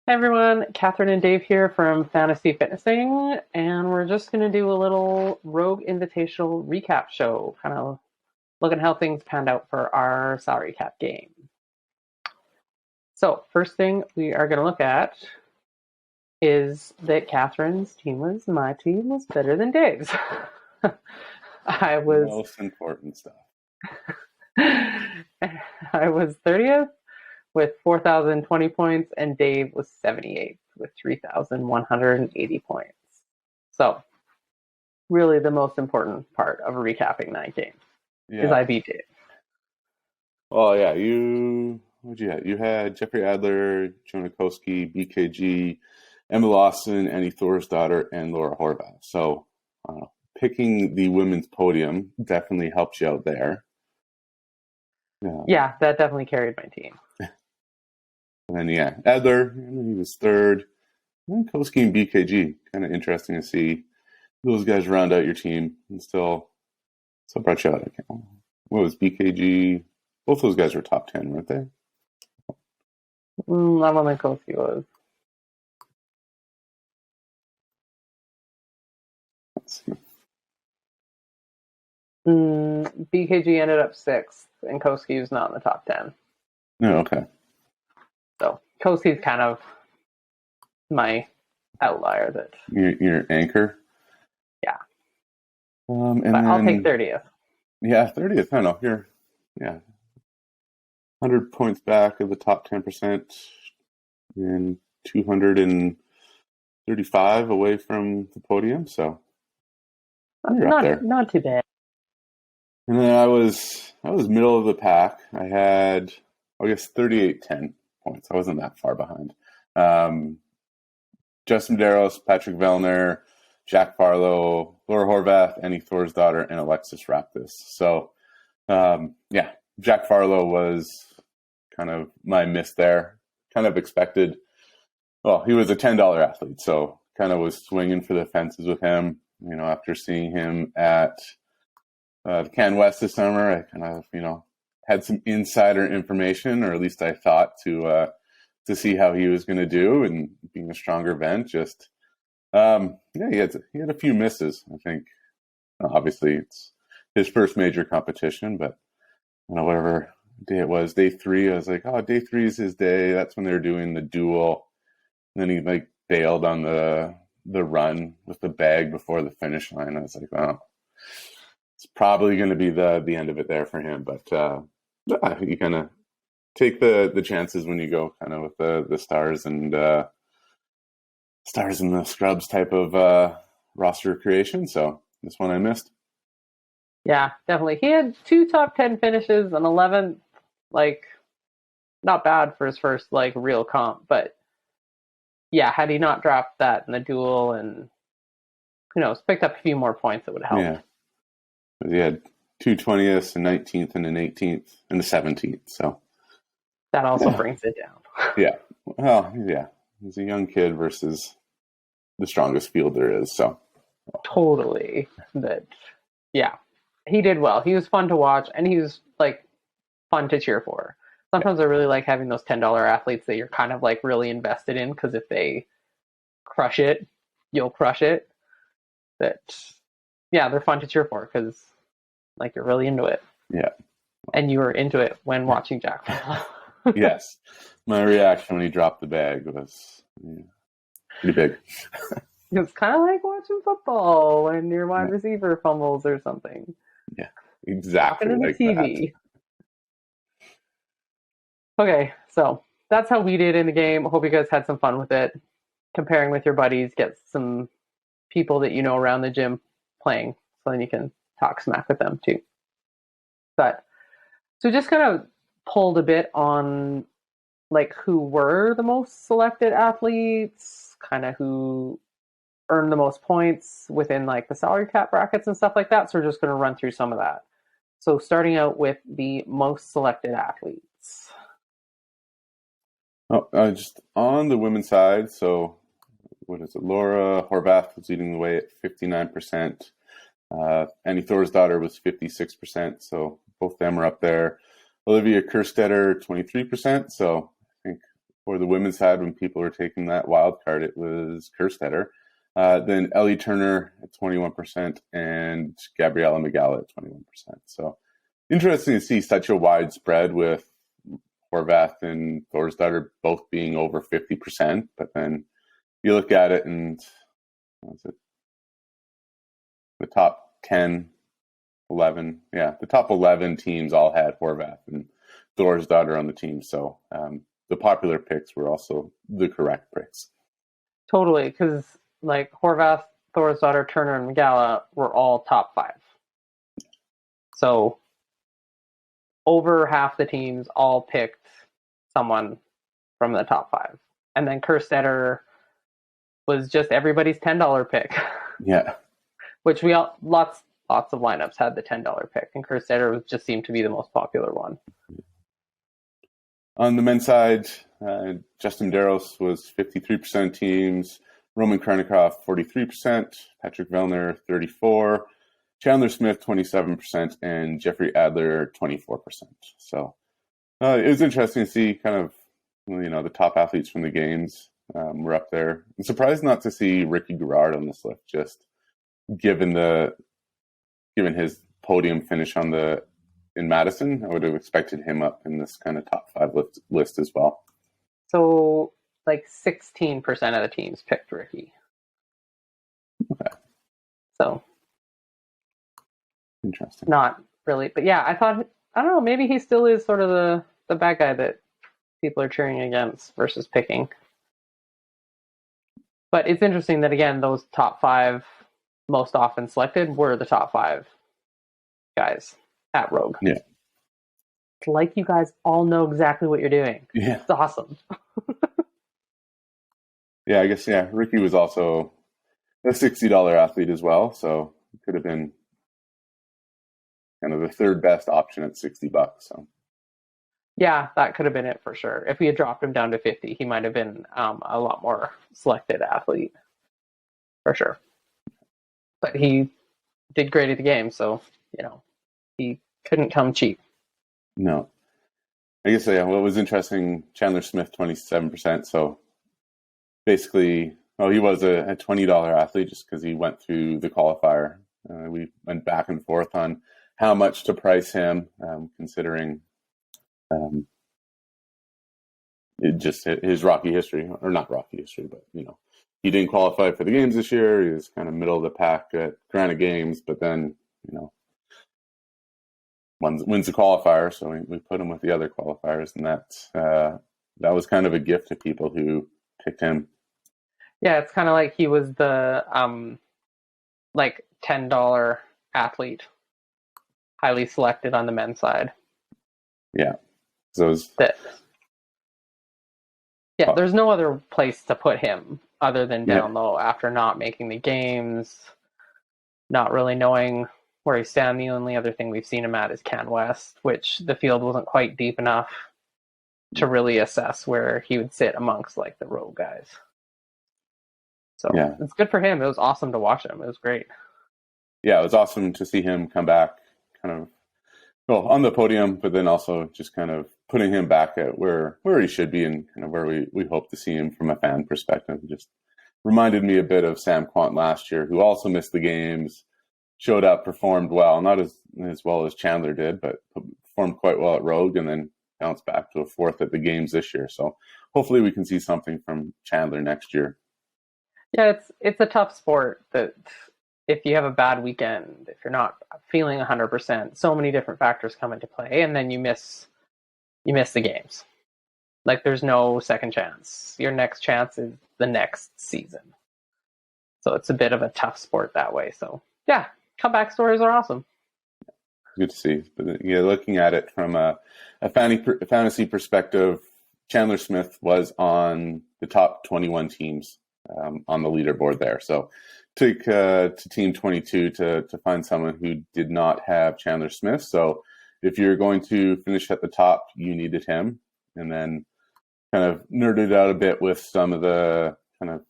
Hey everyone, Katharine and Dave here from Fantasy Fitnessing, and we're just going to do a little Rogue Invitational recap show, kind of looking how things panned out for our salary cap game. So, first thing we are going to look at is that Catherine's team my team was better than Dave's. I was Most important stuff. I was 30th with 4,020 points, and Dave was 78th with 3,180 points. So, really, the most important part of recapping that game is I beat Dave. Oh yeah, what'd you have? You had Jeffrey Adler, Jonah Koski, BKG, Emma Lawson, Annie Thorsdottir, and Laura Horvath. So picking the women's podium definitely helps you out there. Yeah, that definitely carried my team. And then Adler, he was third. And Koski and BKG, kind of interesting to see those guys round out your team and still brought you out. What was BKG? Both those guys were top 10, weren't they? I don't think Koski was. Let's see. BKG ended up 6th, and Koski was not in the top 10. Oh, okay. So Koski's kind of my outlier. That your anchor. Yeah. And but I'll take 30th. Yeah, 30th. I don't know. You're 100 points back of the top 10% and 235 away from the podium. So you're up there. Not too bad. And then I was middle of the pack. I had, 38-10 points. I wasn't that far behind. Justin Medeiros, Patrick Vellner, Jack Farlow, Laura Horvath, Annie Thorsdottir, and Alexis wrapped this. So, Jack Farlow was kind of my miss there. Kind of expected. Well, he was a $10 athlete, so kind of was swinging for the fences with him. After seeing him at the Can West this summer, I kind of, had some insider information, or at least I thought, to see how he was going to do, and being a stronger event, just he had a few misses. I think obviously it's his first major competition, but whatever day it was, day 3, I was like, oh, day 3 is his day. That's when they were doing the duel, and then he bailed on the run with the bag before the finish line. I was like, oh, it's probably going to be the end of it there for him, but you kind of take the chances when you go kind of with the stars and the scrubs type of roster creation. So this one I missed. Yeah, definitely. He had 2 top 10 finishes and 11th, not bad for his first real comp, but yeah, had he not dropped that in the duel and picked up a few more points, it would have helped. Yeah, he had 2 20ths, a 19th, and an 18th, and a 17th. So that also brings it down. Yeah. Well, yeah. He's a young kid versus the strongest field there is. So totally. But yeah, he did well. He was fun to watch, and he was fun to cheer for. Sometimes I really like having those $10 athletes that you're kind of really invested in, because if they crush it, you'll crush it. But yeah, they're fun to cheer for because you're really into it. Yeah. And you were into it when watching Jack. Yes. My reaction when he dropped the bag was pretty big. It's kind of like watching football when your wide receiver fumbles or something. Yeah, exactly. On the TV. Okay, so that's how we did in the game. Hope you guys had some fun with it. Comparing with your buddies, get some people that you know around the gym playing, so then you can talk smack with them too. But so just kind of pulled a bit on who were the most selected athletes, kind of who earned the most points within the salary cap brackets and stuff like that. So we're just going to run through some of that. So starting out with the most selected athletes. Just on the women's side, so what is it? Laura Horvath was leading the way at 59%. Annie Thorsdottir was 56%, so both of them are up there. Olivia Kerstetter, 23%, so I think for the women's side, when people were taking that wild card, it was Kerstetter. Then Ellie Turner at 21% and Gabriella Megala at 21%. So interesting to see such a wide spread with Horvath and Thorsdottir both being over 50%. But then you look at it and what was it? The top 10, 11, the top 11 teams all had Horvath and Thorsdottir on the team. So the popular picks were also the correct picks. Totally, because like Horvath, Thorsdottir, Turner, and Megala were all top 5. So over half the teams all picked someone from the top 5. And then Kerstetter was just everybody's $10 pick. Yeah. Which we all, lots of lineups had the $10 pick, and Kerstetter just seemed to be the most popular one. On the men's side, Justin Daros was 53% of teams, Roman Krennikov 43%, Patrick Vellner 34%, Chandler Smith 27%, and Jeffrey Adler 24%. So it was interesting to see kind of the top athletes from the games were up there. I'm surprised not to see Ricky Garrard on this list, just given his podium finish in Madison. I would have expected him up in this kind of top 5 list as well. So like 16% of the teams picked Ricky. Okay. So interesting. Not really, but yeah, I don't know, maybe he still is sort of the bad guy that people are cheering against versus picking. But it's interesting that, again, those top 5 most often selected were the top 5 guys at Rogue. Yeah. It's like you guys all know exactly what you're doing. Yeah. It's awesome. Yeah, I guess, Ricky was also a $60 athlete as well, so it could have been kind of the third best option at $60. So yeah, that could have been it for sure. If we had dropped him down to 50, he might have been a lot more selected athlete for sure. But he did great at the game, so he couldn't come cheap. No, I guess what was interesting, Chandler Smith 27%. So basically, he was a $20 athlete just because he went through the qualifier. We went back and forth on how much to price him, considering his rocky history, or not rocky history, but he didn't qualify for the games this year. He was kind of middle of the pack at Granite Games, but then wins the qualifier, so we put him with the other qualifiers, and that was kind of a gift to people who picked him. Yeah, it's kind of like he was the like $10 athlete, highly selected on the men's side. Yeah. So there's no other place to put him other than down low after not making the games, not really knowing where he's standing. The only other thing we've seen him at is Can West, which the field wasn't quite deep enough to really assess where he would sit amongst like the Rogue guys. So it's good for him. It was awesome to watch him. It was great. Yeah, it was awesome to see him come back kind of on the podium, but then also just kind of putting him back at where he should be and kind of where we hope to see him from a fan perspective. It just reminded me a bit of Sam Quant last year, who also missed the games, showed up, performed well, not as well as Chandler did, but performed quite well at Rogue, and then bounced back to a 4th at the games this year. So hopefully we can see something from Chandler next year. Yeah, it's a tough sport that if you have a bad weekend, if you're not feeling 100%, so many different factors come into play, and then you miss the games. Like there's no second chance. Your next chance is the next season. So it's a bit of a tough sport that way. So yeah, comeback stories are awesome. Good to see. But looking at it from a fantasy perspective, Chandler Smith was on the top 21 teams on the leaderboard there. So took to team 22 to find someone who did not have Chandler Smith. So if you're going to finish at the top, you needed him. And then kind of nerded out a bit with some of the kind of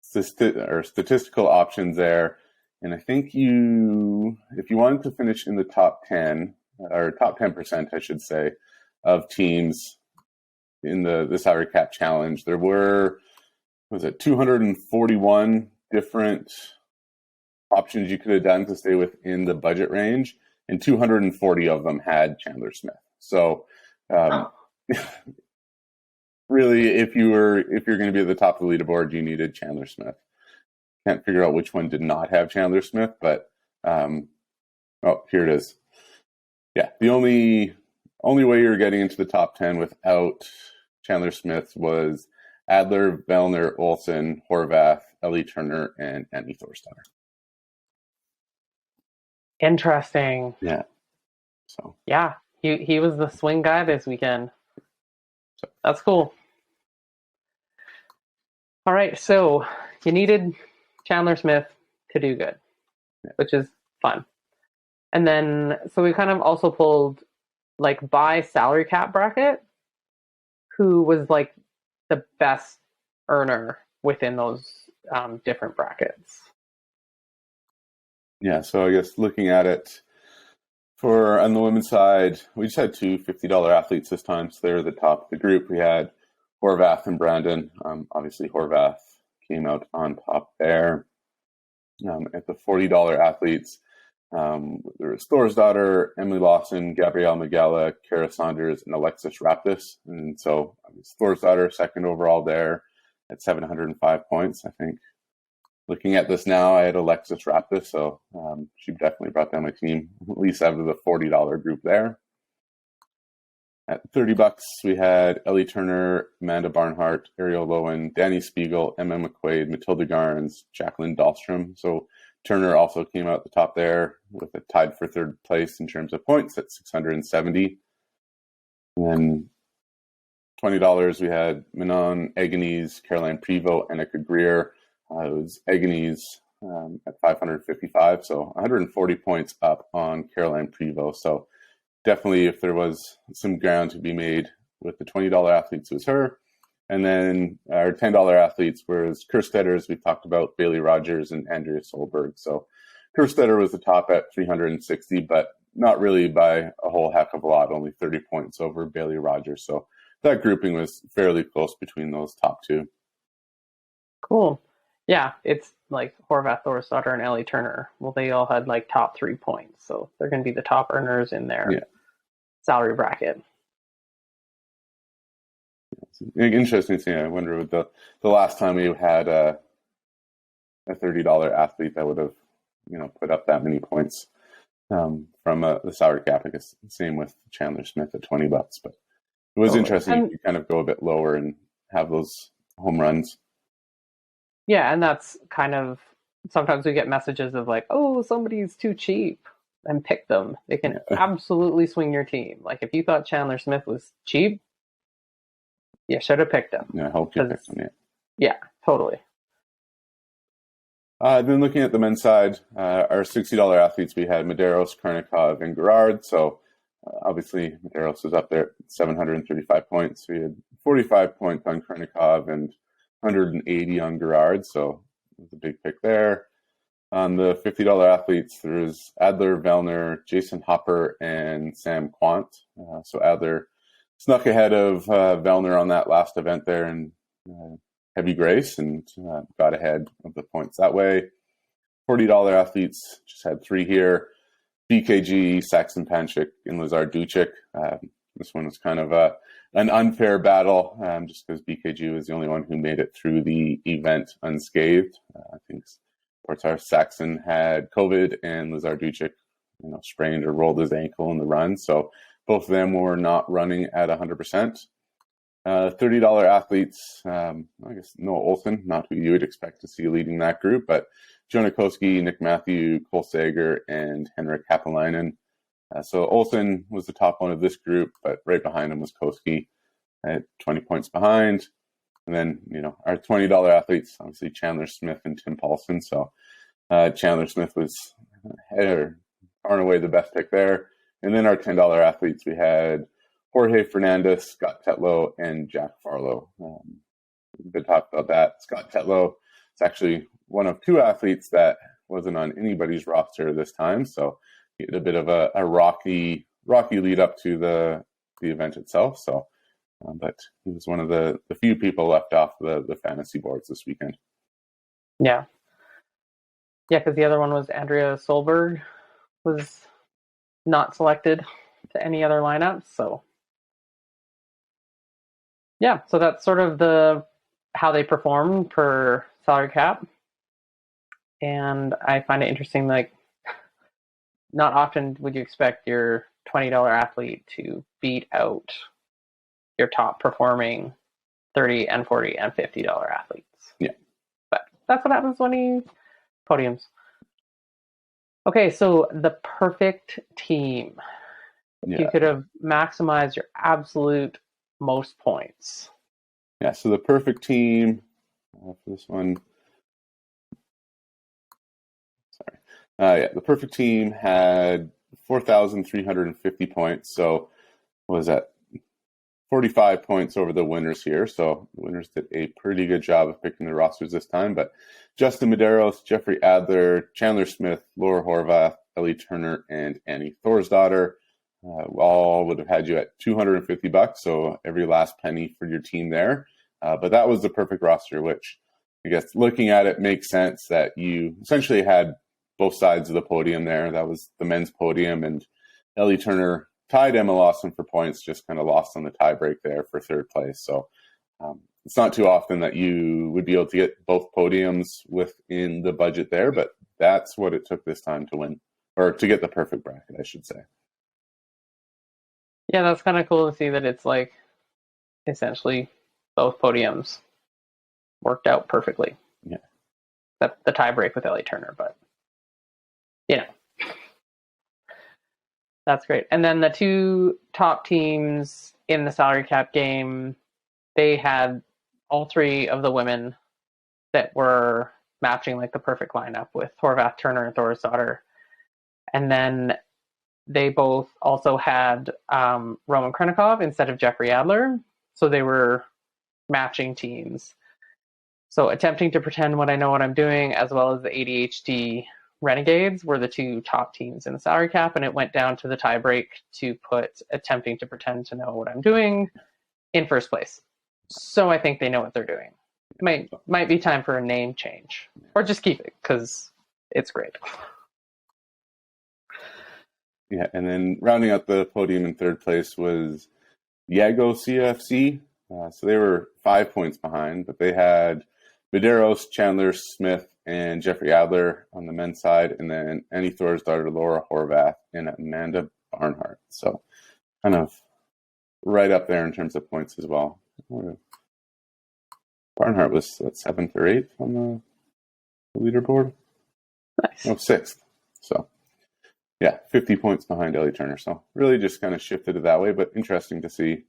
statistical options there. And I think if you wanted to finish in the top 10, or top 10%, I should say, of teams in the salary cap challenge, there were, was it 241 different options you could have done to stay within the budget range, and 240 of them had Chandler Smith. So really, if you're going to be at the top of the leaderboard, you needed Chandler Smith. Can't figure out which one did not have Chandler Smith, but oh, here it is. Yeah, the only way you were getting into the top 10 without Chandler Smith was Adler, Vellner, Olsen, Horvath, Ellie Turner, and Annie Thorsdottir. Interesting. Yeah. So yeah, he was the swing guy this weekend. So that's cool. All right, so you needed Chandler Smith to do good, which is fun. And then, so we kind of also pulled, like, by salary cap bracket, who was, like, the best earner within those different brackets. Yeah, so I guess looking at it, for on the women's side, we just had two $50 athletes this time, so they're the top of the group. We had Horvath and Brandon. Obviously, Horvath came out on top there. At the $40 athletes, there was Thorsdottir, Emily Lawson, Gabrielle Magala, Kara Saunders, and Alexis Raptis. And so Thorsdottir second overall there at 705 points. I think looking at this now, I had Alexis Raptis, so she definitely brought down my team, at least out of the $40 group there. At $30, we had Ellie Turner, Amanda Barnhart, Ariel Lowen, Danny Spiegel, Emma McQuaid, Matilda Garns, Jacqueline Dahlstrom. So Turner also came out the top there with a tied for third place in terms of points at 670. And then $20, we had Manon Eganese, Caroline Prevost, Annika Greer. It was Eganese at 555, so 140 points up on Caroline Prevost. So definitely, if there was some ground to be made with the $20 athletes, it was her. And then our $10 athletes was Kerstetter, as we talked about, Bailey Rogers, and Andrea Solberg. So Kerstetter was the top at 360, but not really by a whole heck of a lot, only 30 points over Bailey Rogers. So that grouping was fairly close between those top two. Cool. Yeah, it's like Horvath, Thorsdottir, and Ellie Turner. Well, they all had like top 3 points, so they're going to be the top earners in their salary bracket. Interesting thing. I wonder with the last time we had a $30 athlete that would have, put up that many points from the salary cap. I guess same with Chandler Smith at $20, but it was interesting if you kind of go a bit lower and have those home runs. Yeah, and that's kind of, sometimes we get messages of like, oh, somebody's too cheap, and pick them. They can absolutely swing your team. Like, if you thought Chandler Smith was cheap, you should have picked him. Yeah, I hope you picked him, Yeah, totally. Then looking at the men's side, our $60 athletes, we had Medeiros, Karnikov, and Gerard. So obviously, Medeiros was up there at 735 points. We had 45 points on Karnikov and 180 on Gerard, so it was a big pick there. On the $50 athletes, there's Adler, Vellner, Jason Hopper, and Sam Quant. So Adler snuck ahead of Vellner on that last event there in Heavy Grace and got ahead of the points that way. $40 athletes just had 3 here. BKG, Saxon Panchik, and Lazar Duchik. This one was kind of an unfair battle, just because BKG was the only one who made it through the event unscathed. I think Portar Saxon had COVID, and Lazar Duchik, sprained or rolled his ankle in the run. So both of them were not running at 100%. $30 athletes, I guess Noah Olsen, not who you would expect to see leading that group, but Jonah Koski, Nick Matthew, Cole Sager, and Henrik Happelainen. So Olsen was the top one of this group, but right behind him was Koski at 20 points behind. And then, our $20 athletes, obviously Chandler Smith and Tim Paulson. So Chandler Smith was far and away the best pick there. And then our $10 athletes, we had Jorge Fernandez, Scott Tetlow, and Jack Farlow. We've been talking about that. Scott Tetlow is actually one of 2 athletes that wasn't on anybody's roster this time. So he had a bit of a rocky lead up to the event itself. So but he was one of the few people left off the fantasy boards this weekend. Yeah. Yeah, because the other one was Andrea Solberg was not selected to any other lineups. So yeah, so that's sort of how they perform per salary cap. And I find it interesting, like, not often would you expect your $20 athlete to beat out your top performing $30 and $40 and $50 athletes. Yeah. But that's what happens when he podiums. Okay, so the perfect team. Yeah. You could have maximized your absolute most points. Yeah, so the perfect team for this one. The perfect team had 4,350 points. So what was that? 45 points over the winners here. So the winners did a pretty good job of picking the rosters this time. But Justin Medeiros, Jeffrey Adler, Chandler Smith, Laura Horvath, Ellie Turner, and Annie Thorsdottir all would have had you at $250. So every last penny for your team there. But that was the perfect roster, which I guess looking at it makes sense that you essentially had both sides of the podium there. That was the men's podium, and Ellie Turner tied Emma Lawson for points, just kind of lost on the tiebreak there for third place. So it's not too often that you would be able to get both podiums within the budget there, but that's what it took this time to win, or to get the perfect bracket, I should say. Yeah, that's kind of cool to see that it's like essentially both podiums worked out perfectly. Yeah. Except the tiebreak with Ellie Turner, but that's great. And then the two top teams in the salary cap game, they had all three of the women that were matching like the perfect lineup with Horvath, Turner, and Thorsdottir. And then they both also had Roman Krenikov instead of Jeffrey Adler. So they were matching teams. So attempting to pretend what I know what I'm doing, as well as the ADHD Renegades, were the two top teams in the salary cap, and it went down to the tiebreak to put attempting to pretend to know what I'm doing in first place. So I think they know what they're doing. It might be time for a name change, or just keep it because it's great. Yeah, and then rounding out the podium in third place was Yago CFC. So they were 5 points behind, but they had Medeiros, Chandler Smith, and Jeffrey Adler on the men's side, and then Annie Thorsdottir, Laura Horvath, and Amanda Barnhart. So kind of right up there in terms of points as well. Barnhart was, 7th or 8th on the leaderboard? Nice. No, 6th. So, yeah, 50 points behind Ellie Turner. So really just kind of shifted it that way, but interesting to see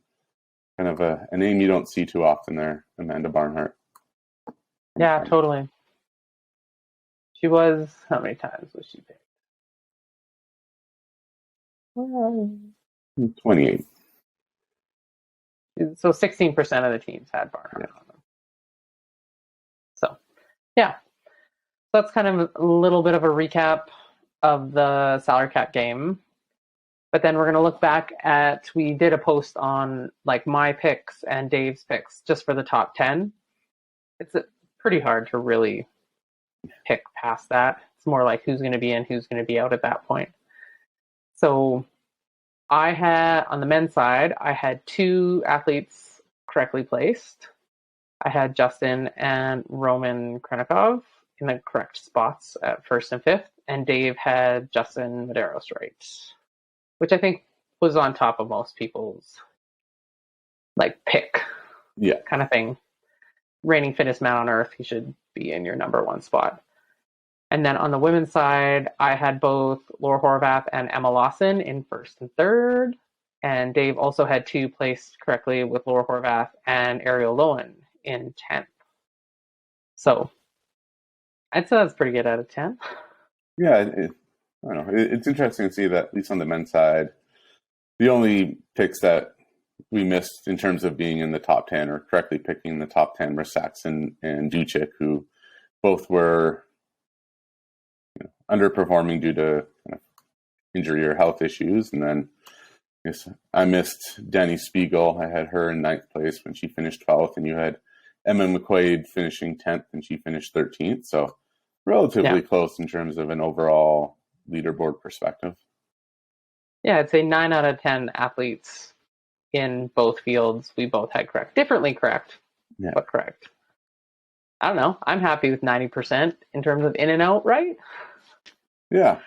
kind of a name you don't see too often there, Amanda Barnhart. Yeah, totally. She was, how many times was she picked? 28. So 16% of the teams had Barnhart on them. So, yeah. So that's kind of a little bit of a recap of the salary cap game. But then we're going to look back at, we did a post on like my picks and Dave's picks just for the top 10. It's pretty hard to really pick past that. It's more like who's going to be in, who's going to be out at that point. So I had, on the men's side, I had two athletes correctly placed. I had Justin and Roman Krenikov in the correct spots at 1st and 5th, and Dave had Justin Medeiros right, which I think was on top of most people's like pick kind of thing. Reigning fittest man on earth, he should be in your number one spot. And then on the women's side, I had both Laura Horvath and Emma Lawson in 1st and 3rd. And Dave also had two placed correctly with Laura Horvath and Ariel Lowen in 10th. So I'd say that's pretty good out of 10. Yeah, I don't know. It's interesting to see that, at least on the men's side, the only picks that we missed in terms of being in the top 10 or correctly picking the top 10 were Saxon and Duchik, who both were underperforming due to kind of injury or health issues. And then Yes, I missed Danny Spiegel. I had her in 9th place when she finished 12th, and you had Emma McQuaid finishing 10th, and she finished 13th. So relatively close in terms of an overall leaderboard perspective. Yeah, I'd say 9 out of 10 athletes in both fields, we both had correct. Differently correct, but correct. I don't know. I'm happy with 90% in terms of in and out, right? Yeah.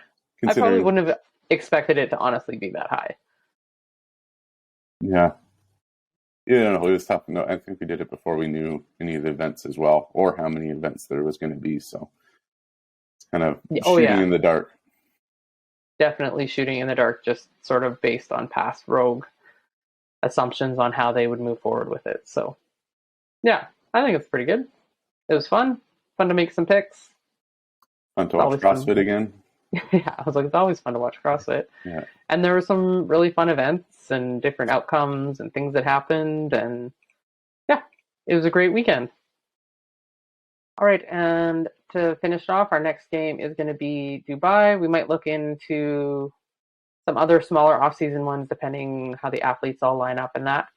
I probably wouldn't have expected it to honestly be that high. Yeah. Yeah, no, it was tough. No, I think we did it before we knew any of the events as well, or how many events there was going to be. So it's kind of shooting in the dark. Definitely shooting in the dark, just sort of based on past Rogue assumptions on how they would move forward with it. So yeah, I think it's pretty good. It was fun to make some picks. Fun to watch CrossFit again. Yeah, I was like, it's always fun to watch CrossFit. Yeah. And there were some really fun events and different outcomes and things that happened. And yeah, it was a great weekend. All right, and to finish off, our next game is going to be Dubai. We might look into some other smaller off-season ones, depending how the athletes all line up and that.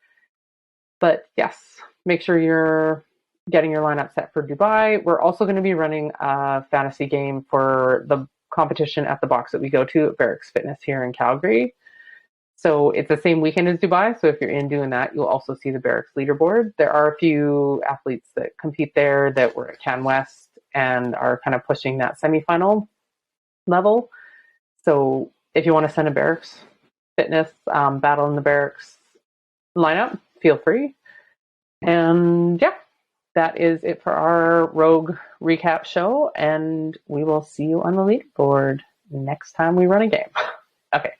But yes, make sure you're getting your lineup set for Dubai. We're also going to be running a fantasy game for the competition at the box that we go to at Barracks Fitness here in Calgary. So it's the same weekend as Dubai. So if you're in doing that, you'll also see the Barracks leaderboard. There are a few athletes that compete there that were at Can West and are kind of pushing that semifinal level. So if you want to send a Barracks Fitness battle in the Barracks lineup, feel free. And yeah, that is it for our Rogue recap show. And we will see you on the leaderboard next time we run a game. Okay.